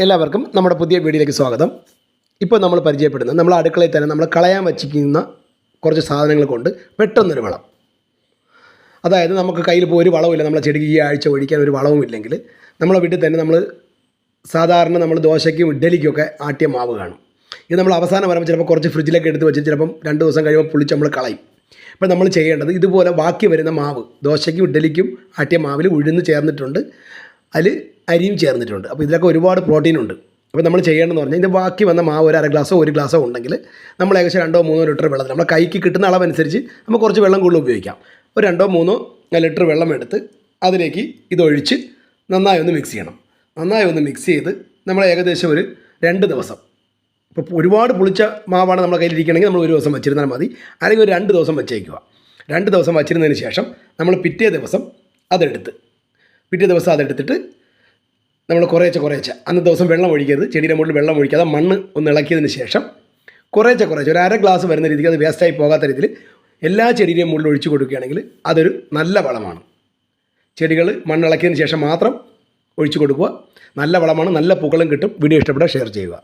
എല്ലാവർക്കും നമ്മുടെ പുതിയ വീഡിയോയിലേക്ക് സ്വാഗതം. ഇപ്പോൾ നമ്മൾ പരിചയപ്പെടുന്നത് നമ്മൾ അടുക്കളയിൽ തന്നെ നമ്മൾ കളയാൻ വച്ചിരിക്കുന്ന കുറച്ച് സാധനങ്ങൾ കൊണ്ട് പെട്ടെന്നൊരു വളം. അതായത് നമുക്ക് കയ്യിൽ ഇപ്പോൾ ഒരു വളവുമില്ല, നമ്മളെ ചെടിക്ക് ഈ ആഴ്ച ഒഴിക്കാൻ ഒരു വളവും ഇല്ലെങ്കിൽ നമ്മളെ വീട്ടിൽ തന്നെ നമ്മൾ സാധാരണ നമ്മൾ ദോശയ്ക്കും ഇഡ്ഡലിക്കൊക്കെ ആട്ടിയ മാവ് കാണും. ഇത് നമ്മൾ അവസാനം വരുമ്പോൾ ചിലപ്പോൾ കുറച്ച് ഫ്രിഡ്ജിലൊക്കെ എടുത്ത് വെച്ച് ചിലപ്പം 2 ദിവസം കഴിയുമ്പോൾ പുളിച്ച് നമ്മൾ കളയും. അപ്പോൾ നമ്മൾ ചെയ്യേണ്ടത് ഇതുപോലെ ബാക്കി വരുന്ന മാവ് ദോശയ്ക്കും ഇഡ്ഡലിക്കും ആട്ടിയ മാവിൽ ഉഴുന്ന് ചേർന്നിട്ടുണ്ട്, അതിൽ അരിയും ചേർന്നിട്ടുണ്ട്. അപ്പോൾ ഇതിലൊക്കെ ഒരുപാട് പ്രോട്ടീനുണ്ട്. അപ്പോൾ നമ്മൾ ചെയ്യേണ്ടതെന്ന് പറഞ്ഞാൽ ഇത് ബാക്കി വന്ന മാവ് ഒരു 1/2 ഗ്ലാസ്സോ 1 ഗ്ലാസ്സോ ഉണ്ടെങ്കിൽ നമ്മൾ ഏകദേശം 2-3 ലിറ്റർ വെള്ളത്തിൽ നമ്മുടെ കൈക്ക് കിട്ടുന്ന അളവനുസരിച്ച് നമുക്ക് കുറച്ച് വെള്ളം കൂടുതൽ ഉപയോഗിക്കാം. ഒരു 2-3 ലിറ്റർ വെള്ളം എടുത്ത് അതിലേക്ക് ഇതൊഴിച്ച് നന്നായി ഒന്ന് മിക്സ് ചെയ്യണം. നന്നായി ഒന്ന് മിക്സ് ചെയ്ത് നമ്മൾ ഏകദേശം ഒരു 2 ദിവസം, ഇപ്പോൾ ഒരുപാട് പുളിച്ച മാവാണ് നമ്മുടെ കയ്യിലിരിക്കണമെങ്കിൽ നമ്മൾ 1 ദിവസം വെച്ചിരുന്നാൽ മതി, അല്ലെങ്കിൽ ഒരു 2 ദിവസം വെച്ചേക്കുക. 2 ദിവസം വച്ചിരുന്നതിന് ശേഷം നമ്മൾ പിറ്റേ ദിവസം അതെടുത്തിട്ട് നമ്മൾ കുറേശ്ശെ അന്നത്തെ ദിവസം വെള്ളം ഒഴിക്കരുത്, ചെടിയുടെ മുകളിൽ വെള്ളം ഒഴിക്കാതെ മണ്ണ് ഒന്ന് ഇളക്കിയതിന് ശേഷം കുറേശ്ശെ ഒരു 1/2 ഗ്ലാസ് വരുന്ന രീതിക്ക്, അത് വേസ്റ്റായി പോകാത്ത രീതിയിൽ എല്ലാ ചെടിയുടെയും മുകളിൽ ഒഴിച്ചു കൊടുക്കുകയാണെങ്കിൽ അതൊരു നല്ല വളമാണ്. ചെടികൾ മണ്ണിളക്കിയതിന് ശേഷം മാത്രം ഒഴിച്ചു കൊടുക്കുക. നല്ല വളമാണ്, നല്ല പൂക്കളും കിട്ടും. വീഡിയോ ഇഷ്ടപ്പെട്ടാൽ ഷെയർ ചെയ്യുക.